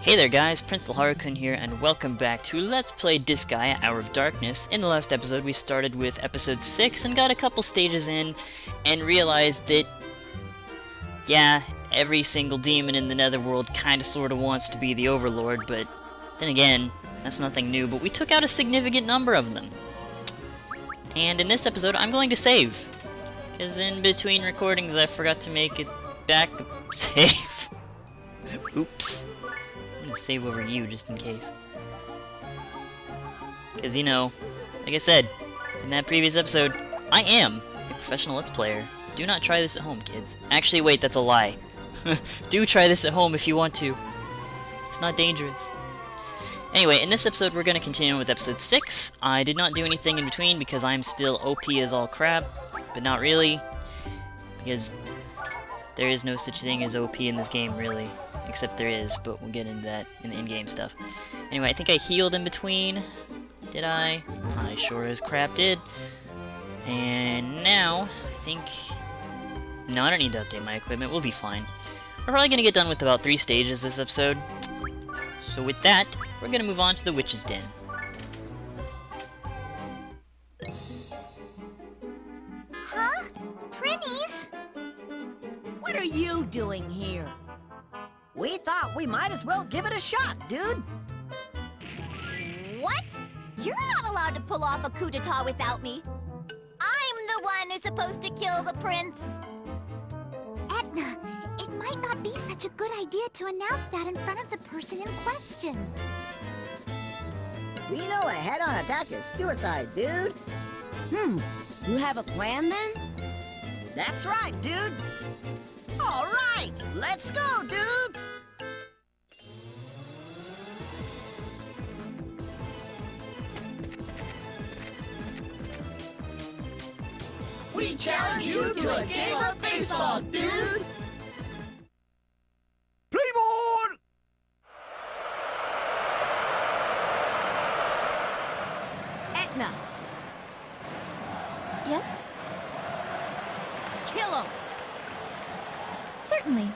Hey there guys, Prince Harukun here, and welcome back to Let's Play Disgaea, Hour of Darkness. In the last episode, we started with episode 6 and got a couple stages in, and realized that, yeah, every single demon in the Netherworld kinda sorta wants to be the Overlord, but then again, that's nothing new, but we took out a significant number of them. And in this episode, I'm going to save, because in between recordings I forgot to make it back save. Oops. I'm gonna save over you just in case. Because, you know, like I said in that previous episode, I am a professional Let's Player. Do not try this at home, kids. Actually, wait, that's a lie. Do try this at home if you want to. It's not dangerous. Anyway, in this episode, we're going to continue with episode 6. I did not do anything in between because I'm still OP as all crap, but not really. Because there is no such thing as OP in this game, really. Except there is, but we'll get into that in the in-game stuff. Anyway, I think I healed in between. Did I? I sure as crap did. And now, I think... No, I don't need to update my equipment. We'll be fine. We're probably going to get done with about 3 stages this episode. So with that, we're going to move on to the Witch's Den. Huh? Prinnies? What are you doing here? We thought we might as well give it a shot, dude. What? You're not allowed to pull off a coup d'etat without me. I'm the one who's supposed to kill the prince. Etna, it might not be such a good idea to announce that in front of the person in question. We know a head-on attack is suicide, dude. You have a plan then? That's right, dude. All right, let's go, dudes. We challenge you to a game of baseball, dude. Play ball. Etna, Yes? kill him! Certainly.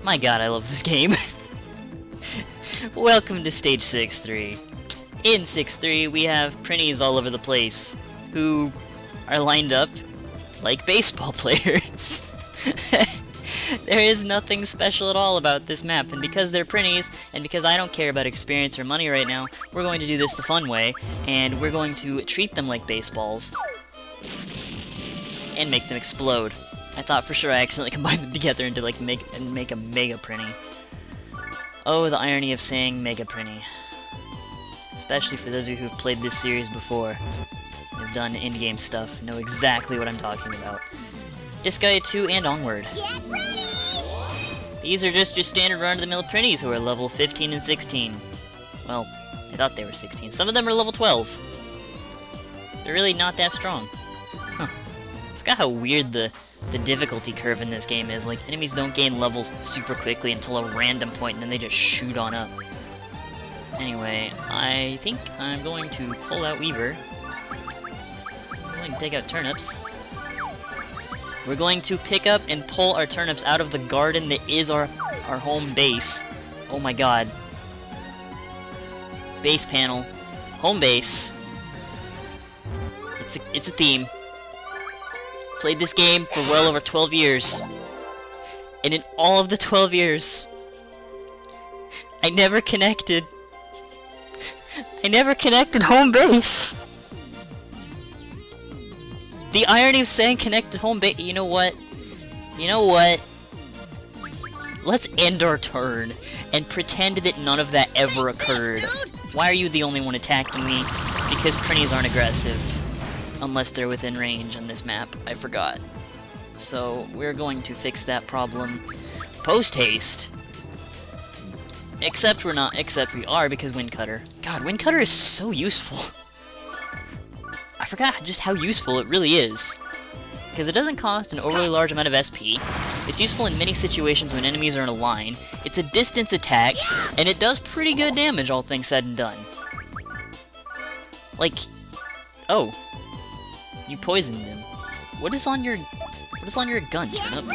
My god, I love this game. Welcome to stage 6-3. In 6-3, we have Prinnies all over the place, who are lined up like baseball players. There is nothing special at all about this map, and because they're Prinnies, and because I don't care about experience or money right now, we're going to do this the fun way, and we're going to treat them like baseballs. And make them explode. I thought for sure I accidentally combined them together into like make a Mega Prinny. Oh, the irony of saying Mega Prinny. Especially for those of you who've played this series before. Have done in-game stuff, know exactly what I'm talking about. Disgaea 2 and onward. Get ready! These are just your standard run-of-the-mill Prinnies who are level 15 and 16. Well, I thought they were 16. Some of them are level 12. They're really not that strong. Huh. I forgot how weird the difficulty curve in this game is. Like, enemies don't gain levels super quickly until a random point, and then they just shoot on up. Anyway, I think I'm going to pull out Weaver. I'm going to take out turnips. We're going to pick up and pull our turnips out of the garden that is our home base. Oh my god. Base panel. Home base. It's a theme. Played this game for well over 12 years. And in all of the 12 years, I never connected. I never connected home base. The irony of saying connected home base. You know what? You know what? Let's end our turn and pretend that none of that ever occurred. Why are you the only one attacking me? Because Prinnies aren't aggressive. Unless they're within range on this map. I forgot. So, we're going to fix that problem post-haste. Except we're not. Except we are, because Wind Cutter. God, Wind Cutter is so useful. I forgot just how useful it really is. Because it doesn't cost an overly large amount of SP. It's useful in many situations when enemies are in a line. It's a distance attack, and it does pretty good damage, all things said and done. Like, oh, you poisoned him. What is on your gun, Turnip?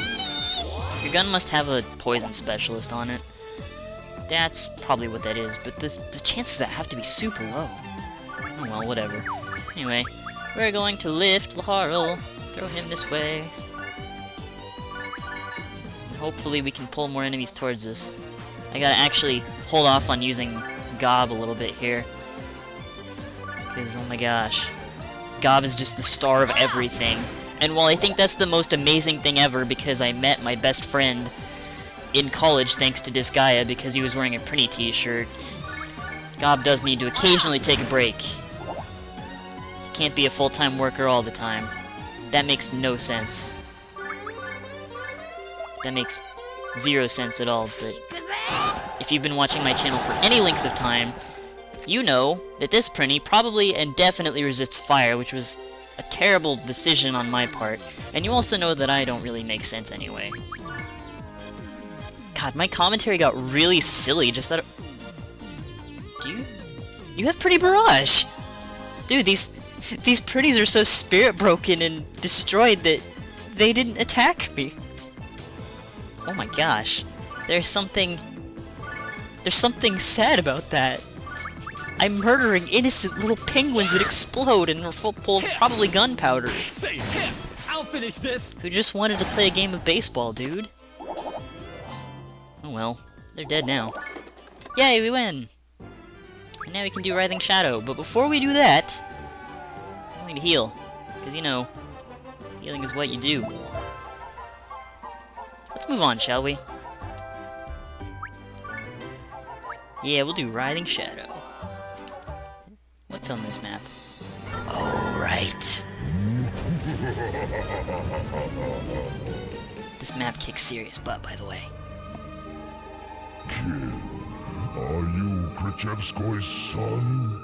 Your gun must have a poison specialist on it. That's probably what that is, but the chances of that have to be super low. Oh well, whatever. Anyway, we're going to lift Laharl. Throw him this way. And hopefully we can pull more enemies towards us. I gotta actually hold off on using Gob a little bit here. Because, oh my gosh. Gob is just the star of everything. And while I think that's the most amazing thing ever because I met my best friend in college thanks to Disgaea because he was wearing a Prinnie t-shirt, Gob does need to occasionally take a break. He can't be a full-time worker all the time. That makes no sense. That makes 0 sense at all, but if you've been watching my channel for any length of time, you know that this Prinnie probably and definitely resists fire, which was a terrible decision on my part, and you also know that I don't really make sense anyway. God, my commentary got really silly just out of... You have Pretty Barrage! Dude, these Prinnies are so spirit-broken and destroyed that they didn't attack me. Oh my gosh. There's something sad about that. I'm murdering innocent little penguins that explode and are full of probably gunpowder. Say, Tip, I'll finish this. Who just wanted to play a game of baseball, dude? Oh well, they're dead now. Yay, we win! And now we can do Writhing Shadow, but before we do that, I'm going to heal. Because, you know, healing is what you do. Let's move on, shall we? Yeah, we'll do Writhing Shadow. What's on this map? Oh, right. This map kicks serious butt, by the way. Kid, are you Krichevskoy's son?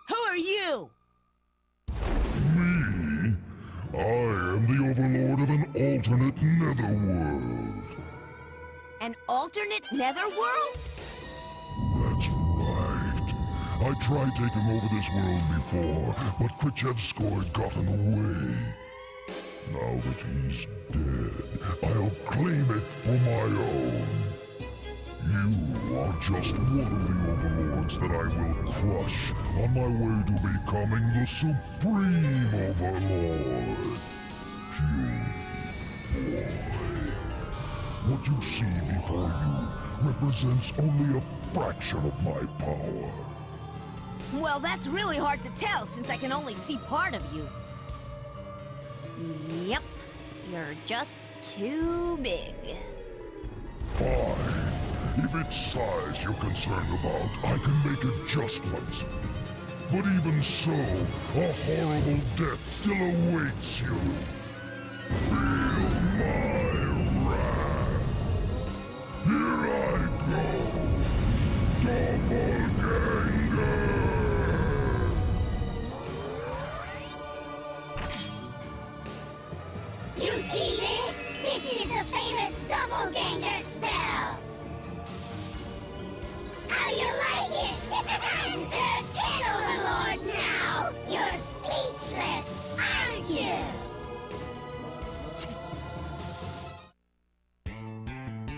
Who are you? Me? I am the overlord of an alternate netherworld. An alternate netherworld? That's right. I tried taking over this world before, but Krichevskoy got in the way. Now that he's dead, I'll claim it for my own. You are just one of the overlords that I will crush on my way to becoming the supreme overlord. Puny boy. What you see before you represents only a fraction of my power. Well, that's really hard to tell since I can only see part of you. Yep. You're just too big. Fine. If it's size you're concerned about, I can make adjustments. But even so, a horrible death still awaits you. Feel my wrath. Here I go. Doppelganger! You see this? This is the famous doppelganger spell. How you like it? There are 10 overlords now. You're speechless, aren't you?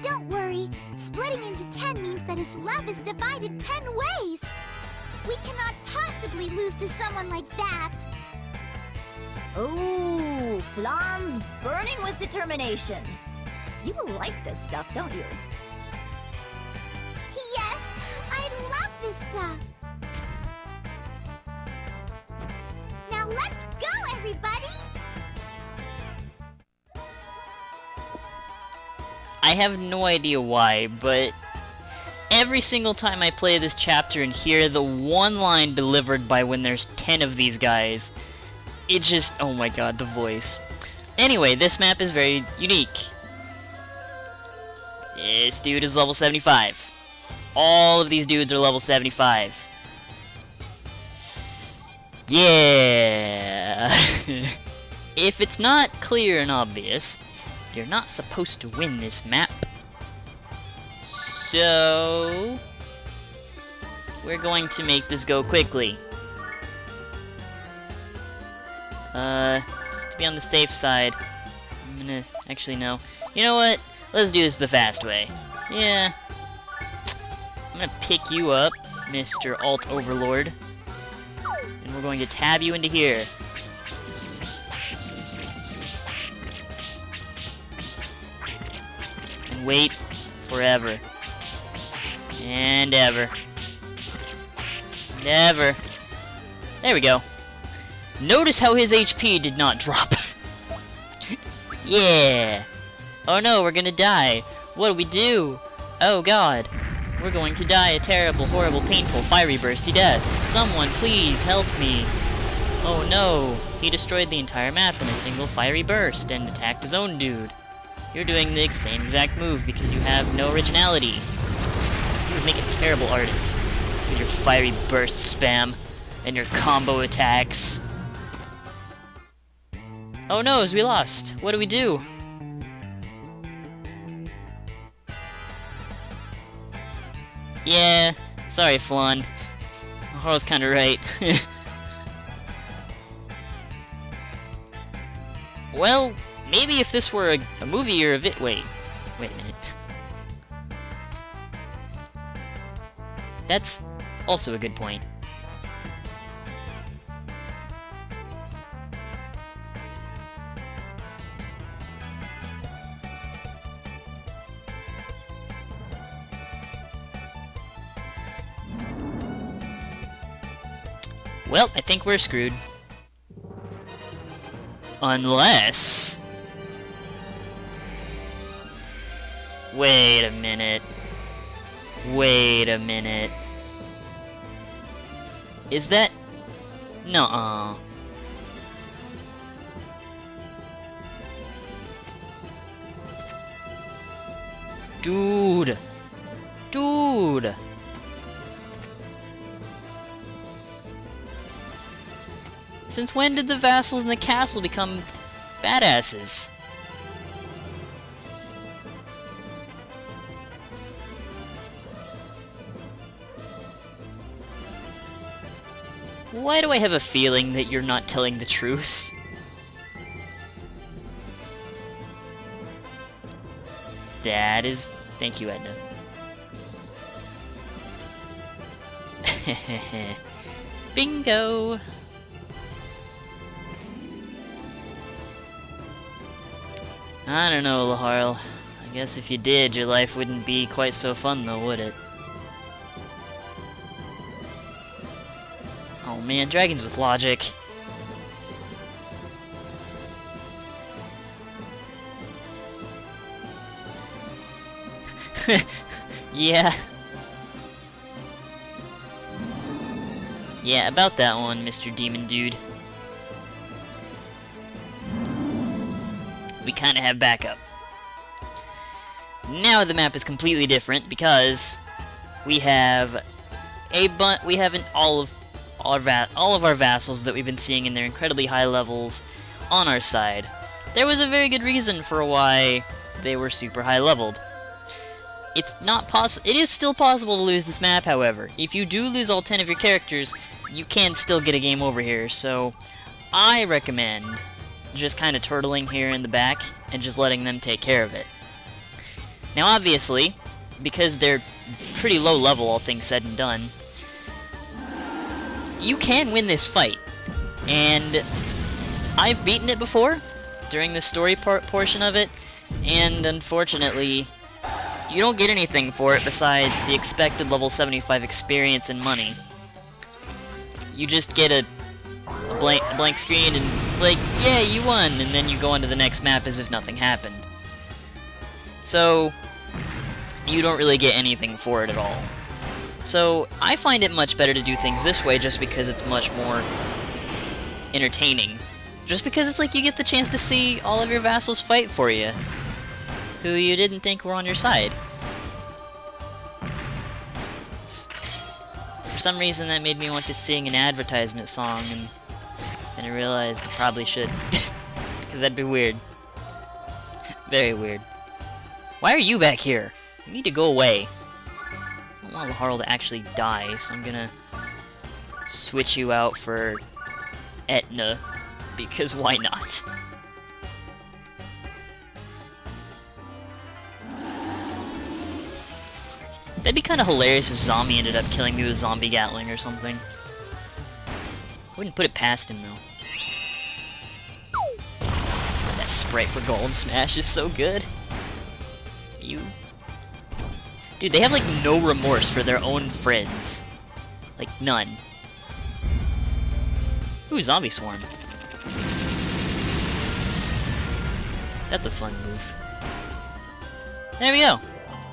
Don't worry. Splitting into 10 means that his love is divided 10 ways. We cannot possibly lose to someone like that. Ooh, Flan's burning with determination. You like this stuff, don't you? Yes, I love this stuff. Now let's go, everybody! I have no idea why, but every single time I play this chapter and hear the one line delivered by when there's 10 of these guys, it just, oh my god, the voice. Anyway, this map is very unique. This dude is level 75. All of these dudes are level 75. Yeah! If it's not clear and obvious, you're not supposed to win this map. So we're going to make this go quickly. Just to be on the safe side, I'm gonna... Actually, no. You know what? Let's do this the fast way. Yeah. I'm gonna pick you up, Mr. Alt Overlord. And we're going to tab you into here. And wait forever. And ever. And ever. There we go. Notice how his HP did not drop. Yeah. Oh no, we're gonna die. What do we do? Oh god. We're going to die a terrible, horrible, painful, fiery, bursty death. Someone please help me. Oh no. He destroyed the entire map in a single fiery burst and attacked his own dude. You're doing the same exact move because you have no originality. You would make a terrible artist with your fiery burst spam and your combo attacks. Oh no, we lost. What do we do? Yeah, sorry, Flan. Harl's kinda right. Well, maybe if this were a movie or a wait a minute. That's also a good point. Well, I think we're screwed. Unless... Wait a minute. Wait a minute. Is that... Nuh-uh. Dude. Dude. Since when did the vassals in the castle become badasses? Why do I have a feeling that you're not telling the truth? That is... Thank you, Edna. Bingo! I don't know, Laharl. I guess if you did, your life wouldn't be quite so fun though, would it? Oh man, dragons with logic. Yeah. Yeah, about that one, Mr. Demon Dude. We kinda have backup. Now the map is completely different because we have all of our vassals that we've been seeing in their incredibly high levels on our side. There was a very good reason for why they were super high leveled. It is still possible to lose this map, however. If you do lose all 10 of your characters, you can still get a game over here, so I recommend just kind of turtling here in the back and just letting them take care of it. Now obviously, because they're pretty low level, all things said and done, you can win this fight. And I've beaten it before during the story portion of it, and unfortunately you don't get anything for it besides the expected level 75 experience and money. You just get a blank screen and it's like, yeah, you won, and then you go on to the next map as if nothing happened. So you don't really get anything for it at all. So I find it much better to do things this way just because it's much more entertaining. Just because it's like you get the chance to see all of your vassals fight for you, who you didn't think were on your side. For some reason that made me want to sing an advertisement song, and then I realized I probably should. Because that'd be weird. Very weird. Why are you back here? You need to go away. I don't want Laharl to actually die, so I'm gonna switch you out for Etna, because why not? That'd be kind of hilarious if Zombie ended up killing me with Zombie Gatling or something. Wouldn't put it past him, though. God, that sprite for Golem Smash is so good. You... Dude, they have, like, no remorse for their own friends. Like, none. Ooh, Zombie Swarm. That's a fun move. There we go!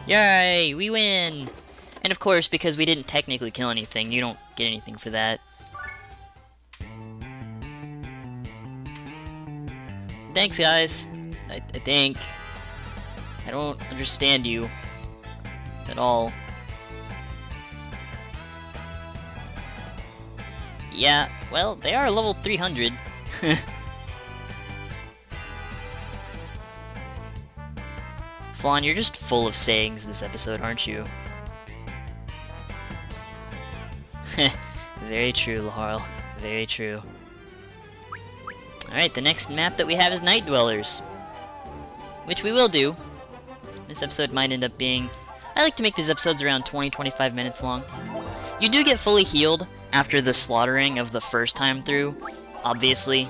Yay! We win! And of course, because we didn't technically kill anything, you don't get anything for that. Thanks, guys. I think. I don't understand you. At all. Yeah, well, they are level 300. Flan, you're just full of sayings this episode, aren't you? Very true, Laharl. Very true. Alright, the next map that we have is Night Dwellers. Which we will do. This episode might end up being... I like to make these episodes around 20-25 minutes long. You do get fully healed after the slaughtering of the first time through, obviously.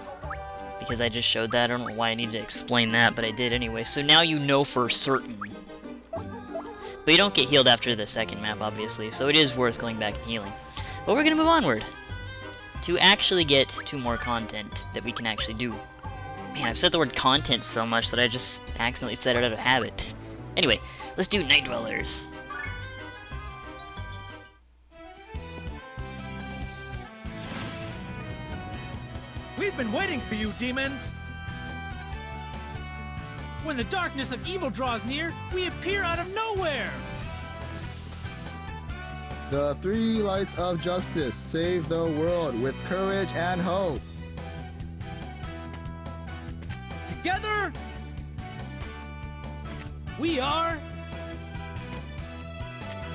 Because I just showed that. I don't know why I needed to explain that, but I did anyway. So now you know for certain. But you don't get healed after the second map, obviously. So it is worth going back and healing. But we're going to move onward. To actually get to more content that we can actually do. Man, I've said the word content so much that I just accidentally said it out of habit. Anyway, let's do Night Dwellers. We've been waiting for you, demons! When the darkness of evil draws near, we appear out of nowhere! The three lights of justice save the world with courage and hope. Together, we are...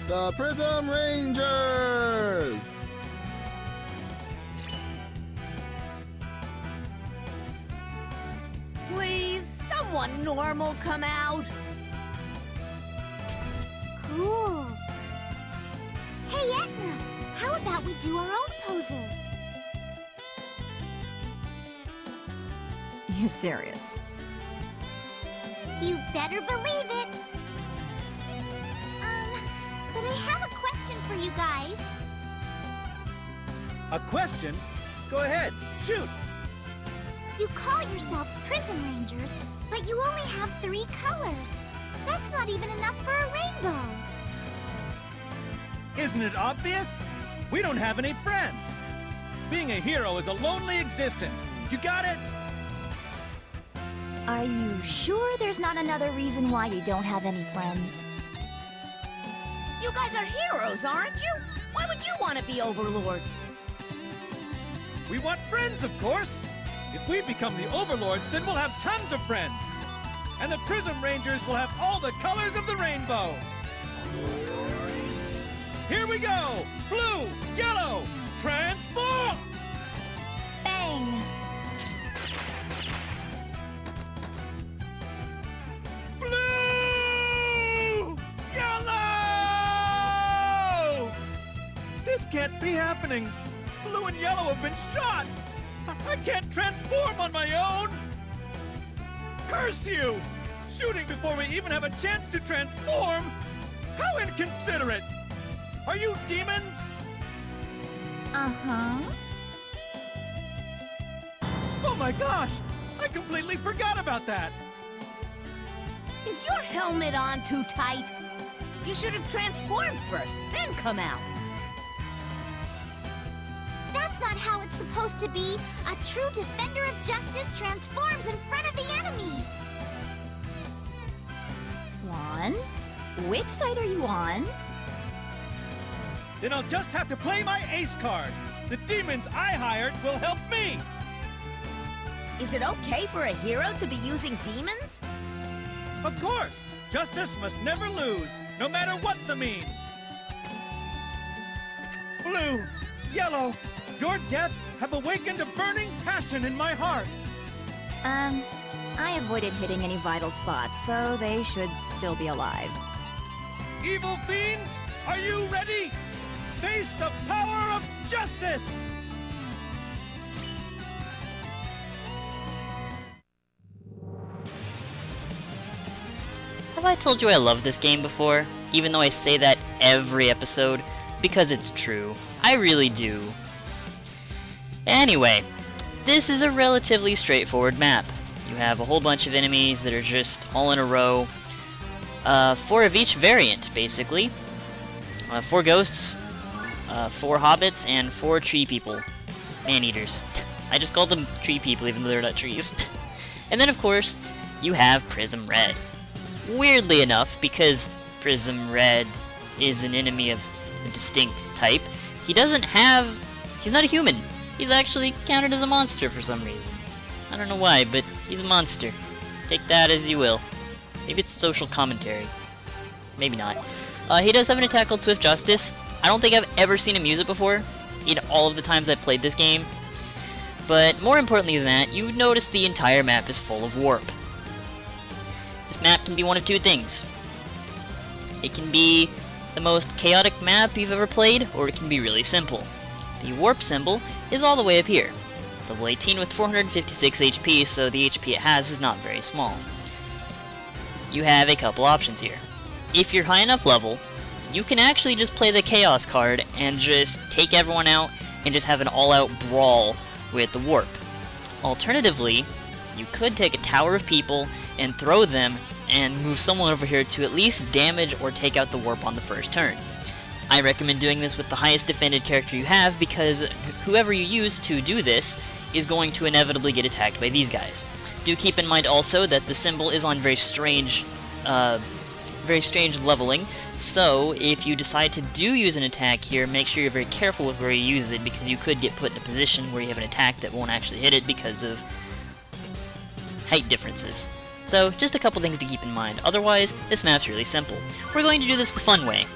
The Prism Rangers! Please, someone normal come out. Cool. Hey, Etna, how about we do our own poses? You serious? You better believe it. But I have a question for you guys. A question? Go ahead, shoot! You call yourselves Prism Rangers, but you only have 3 colors. That's not even enough for a rainbow. Isn't it obvious? We don't have any friends. Being a hero is a lonely existence. You got it? Are you sure there's not another reason why you don't have any friends? You guys are heroes, aren't you? Why would you want to be overlords? We want friends, of course. If we become the overlords, then we'll have tons of friends. And the Prism Rangers will have all the colors of the rainbow. Here we go! Blue, yellow, transform! Bang! Blue! Yellow! This can't be happening. Blue and yellow have been shot. I can't transform on my own. Curse you! Shooting before we even have a chance to transform? How inconsiderate! Are you demons? Uh-huh. Oh my gosh! I completely forgot about that! Is your helmet on too tight? You should have transformed first, then come out. That's not how it's supposed to be. A true defender of justice transforms in front of the enemy. Juan? Which side are you on? Then I'll just have to play my ace card. The demons I hired will help me! Is it okay for a hero to be using demons? Of course! Justice must never lose, no matter what the means! Blue, yellow, your deaths have awakened a burning passion in my heart! I avoided hitting any vital spots, so they should still be alive. Evil fiends, Are you ready? Face the power of justice! Have I told you I love this game before? Even though I say that every episode, because it's true. I really do. Anyway, this is a relatively straightforward map. You have a whole bunch of enemies that are just all in a row. 4 of each variant, basically. 4 ghosts, 4 hobbits, and 4 tree people. Man-eaters. I just called them tree people even though they're not trees. And then, of course, you have Prism Red. Weirdly enough, because Prism Red is an enemy of a distinct type, he's not a human. He's actually counted as a monster for some reason. I don't know why, but he's a monster. Take that as you will. Maybe it's social commentary. Maybe not. He does have an attack called Swift Justice. I don't think I've ever seen him use it before, in all of the times I've played this game. But more importantly than that, you would notice the entire map is full of warp. This map can be one of 2 things. It can be the most chaotic map you've ever played, or it can be really simple. The warp symbol is all the way up here. It's level 18 with 456 HP, so the HP it has is not very small. You have a couple options here. If you're high enough level, you can actually just play the Chaos card and just take everyone out and just have an all-out brawl with the warp. Alternatively, you could take a tower of people and throw them and move someone over here to at least damage or take out the warp on the first turn. I recommend doing this with the highest defended character you have because whoever you use to do this is going to inevitably get attacked by these guys. Do keep in mind also that the symbol is on very strange leveling, so if you decide to use an attack here, make sure you're very careful with where you use it because you could get put in a position where you have an attack that won't actually hit it because of height differences. So, just a couple things to keep in mind. Otherwise, this map's really simple. We're going to do this the fun way,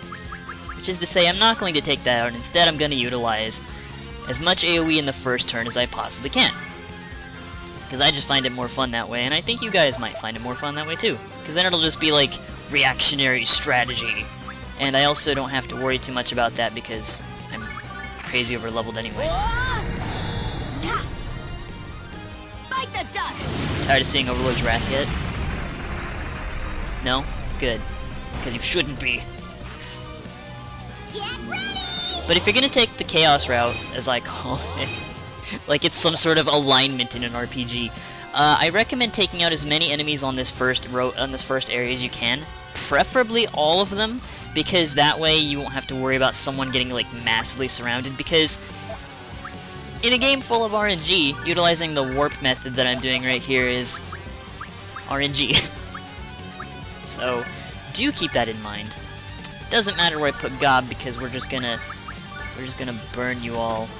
which is to say I'm not going to take that out. Instead, I'm going to utilize as much AoE in the first turn as I possibly can. Because I just find it more fun that way, and I think you guys might find it more fun that way too. Because then it'll just be like reactionary strategy. And I also don't have to worry too much about that because I'm crazy over leveled anyway. Bite the dust! Tired of seeing Overlord's Wrath yet? No? Good. Because you shouldn't be. Get ready! But if you're gonna take the Chaos route, as I call it, like it's some sort of alignment in an RPG, I recommend taking out as many enemies on this first area as you can, preferably all of them, because that way you won't have to worry about someone getting like massively surrounded, because in a game full of RNG, utilizing the warp method that I'm doing right here is RNG. So, do keep that in mind. Doesn't matter where I put Gob because we're just gonna burn you all.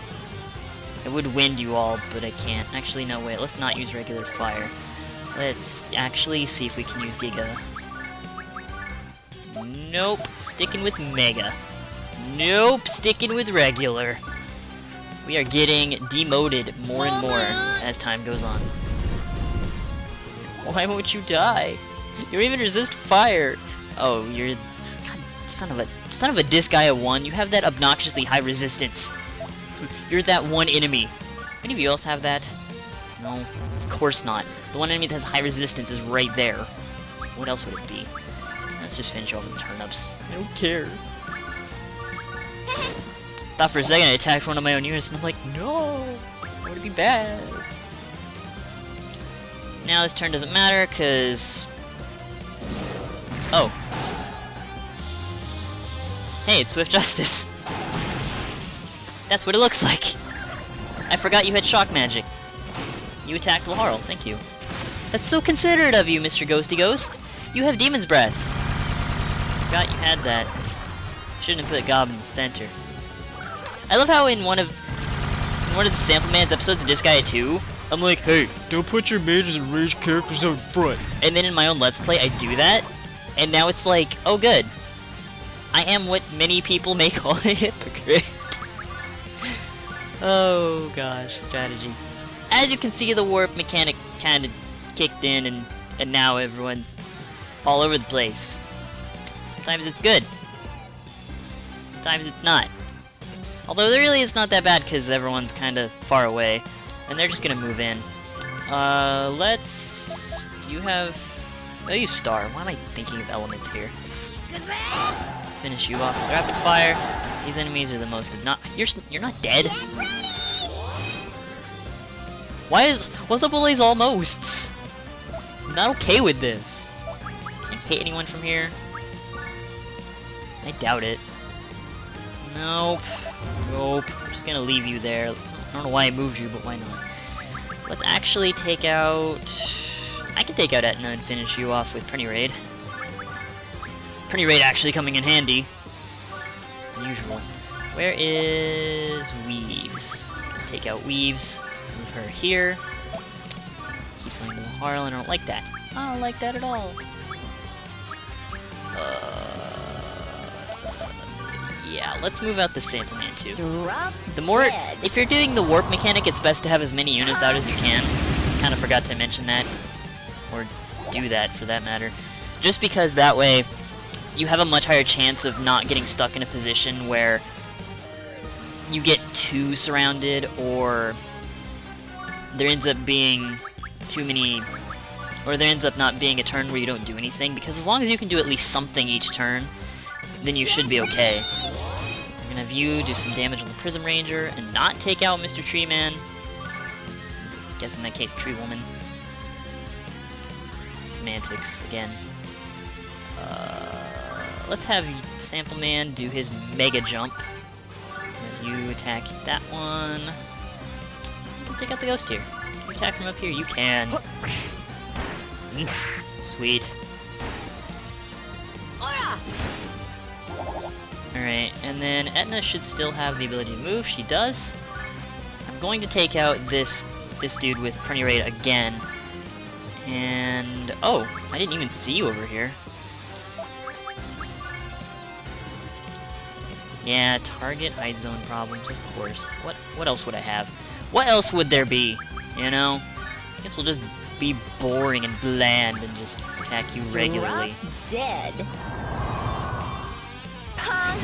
I would wind you all, but I can't. Actually, no, wait, let's not use regular fire. Let's actually see if we can use Giga. Nope, sticking with Mega. Nope, sticking with regular. We are getting demoted more and more as time goes on. Why won't you die? You even resist fire. Oh, you're... God, son of a Disgaea 1. You have that obnoxiously high resistance. You're that one enemy. Any of you else have that? No, of course not. The one enemy that has high resistance is right there. What else would it be? Let's just finish off the turnips. I don't care. Thought for a second I attacked one of my own units and I'm like, no! That would be bad. Now this turn doesn't matter because... Oh. Hey, it's Swift Justice. That's what it looks like. I forgot you had shock magic. You attacked Laharl, thank you. That's so considerate of you, Mr. Ghosty Ghost. You have Demon's Breath. Forgot you had that. Shouldn't have put Gob in the center. I love how in one of the Sample Man's episodes of Disgaea 2, I'm like, hey, don't put your mages and ranged characters out front. And then in my own Let's Play, I do that, and now it's like, oh good. I am what many people may call a hypocrite. Oh gosh, strategy. As you can see, the warp mechanic kind of kicked in, and now everyone's all over the place. Sometimes it's good. sometimes it's not. Although really it's not that bad because everyone's kind of far away, and they're just gonna move in. Let's... Do you have... Oh, you Star. Why am I thinking of elements here? Let's finish you off with rapid fire. These enemies are the most not... You're not dead. What's up with all these almosts? I'm not okay with this. Can I hit anyone from here? I doubt it. Nope. Nope. I'm just gonna leave you there. I don't know why I moved you, but why not? Let's actually take out... I can take out Etna and finish you off with Prinny Raid. Prinny Raid actually coming in handy. Unusual. Where is Weaves? Take out Weaves. Move her here. Keeps going to the Harlan. I don't like that. I don't like that at all. Yeah, let's move out the Sample Man too. The more, if you're doing the warp mechanic, it's best to have as many units out as you can. Kind of forgot to mention that, or do that for that matter. Just because that way, you have a much higher chance of not getting stuck in a position where you get too surrounded, or there ends up being too many, or there ends up not being a turn where you don't do anything. Because as long as you can do at least something each turn, then you should be okay. I'm gonna have you do some damage on the Prism Ranger and not take out Mr. Tree Man. I guess in that case, Tree Woman. Semantics again. Let's have Sample Man do his Mega Jump. Have you attack that one. You can take out the Ghost here. Can you attack from up here? You can. Sweet. Alright, and then Etna should still have the ability to move. She does. I'm going to take out this dude with Prinny Raid again. And... oh, I didn't even see you over here. Yeah, target hide zone problems, of course. What else would I have? What else would there be? You know? I guess we'll just be boring and bland and just attack you regularly. Dead. Honk!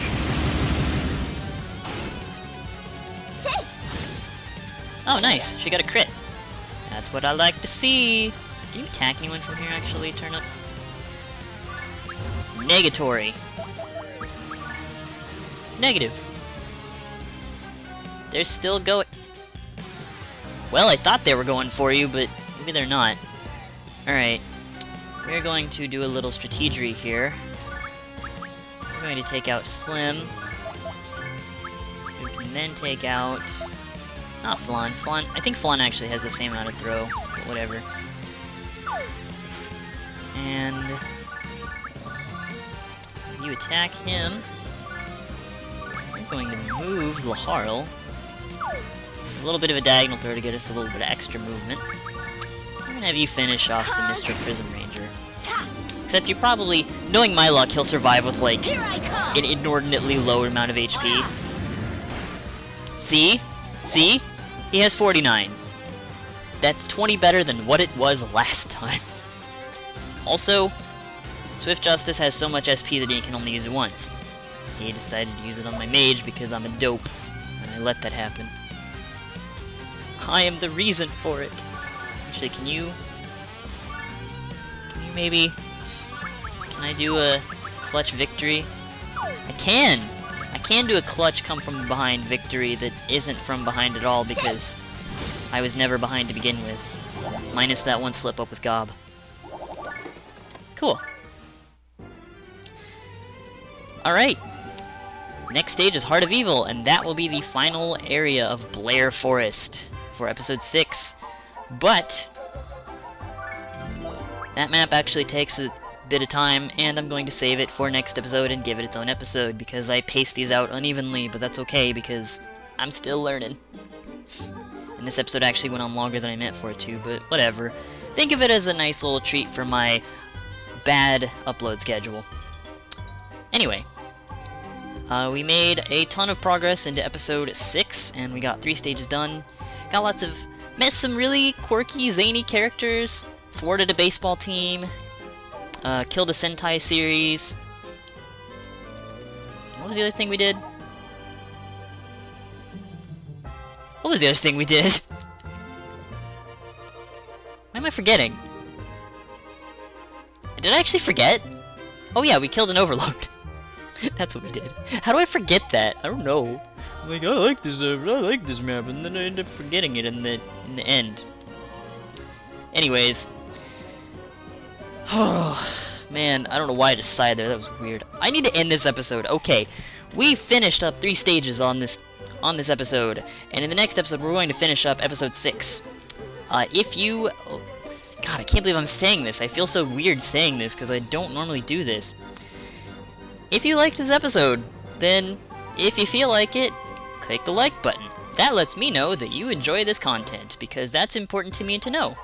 Take! Oh, nice. She got a crit. That's what I like to see. Can you attack anyone from here, actually? Turn up. Negatory. Negative. They're still going... Well, I thought they were going for you, but maybe they're not. Alright. We're going to do a little strategery here. We're going to take out Slim. We can then take out... not Flan. Flan... I think Flan actually has the same amount of throw, but whatever. And... you attack him. We're going to move Laharl. A little bit of a diagonal throw to get us a little bit of extra movement. I'm gonna have you finish off the Mr. Prism Ranger. Except you probably, knowing my luck, he'll survive with like an inordinately low amount of HP. See? See? He has 49. That's 20 better than what it was last time. Also, Swift Justice has so much SP that he can only use it once. He decided to use it on my mage because I'm a dope, and I let that happen. I am the reason for it. Actually, can you maybe... can I do a clutch victory? I can! I can do a clutch come from behind victory that isn't from behind at all because I was never behind to begin with. Minus that one slip up with Gob. Cool. Alright. Next stage is Heart of Evil, and that will be the final area of Blair Forest for episode 6. But that map actually takes a bit of time, and I'm going to save it for next episode and give it its own episode because I pace these out unevenly, but that's okay because I'm still learning. And this episode actually went on longer than I meant for it to, but whatever. Think of it as a nice little treat for my bad upload schedule. Anyway, we made a ton of progress into episode 6, and we got 3 stages done. Got lots of... met some really quirky, zany characters. Thwarted a baseball team. Killed a Sentai series. What was the other thing we did? What was the other thing we did? Why am I forgetting? Did I actually forget? Oh yeah, we killed an overlord. That's what we did. How do I forget that? I don't know. I'm like, I like this map, and then I end up forgetting it in the end. Anyways. Oh, man, I don't know why I just sighed there. That was weird. I need to end this episode. Okay, we finished up 3 stages on this episode, and in the next episode, we're going to finish up episode 6. If you... God, I can't believe I'm saying this. I feel so weird saying this, because I don't normally do this. If you liked this episode, then, if you feel like it, click the like button. That lets me know that you enjoy this content, because that's important to me to know.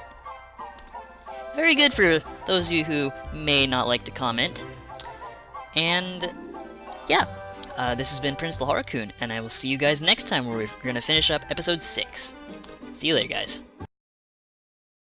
Very good for those of you who may not like to comment. And, yeah. This has been Prince the Harakun, and I will see you guys next time where we're going to finish up episode 6. See you later, guys.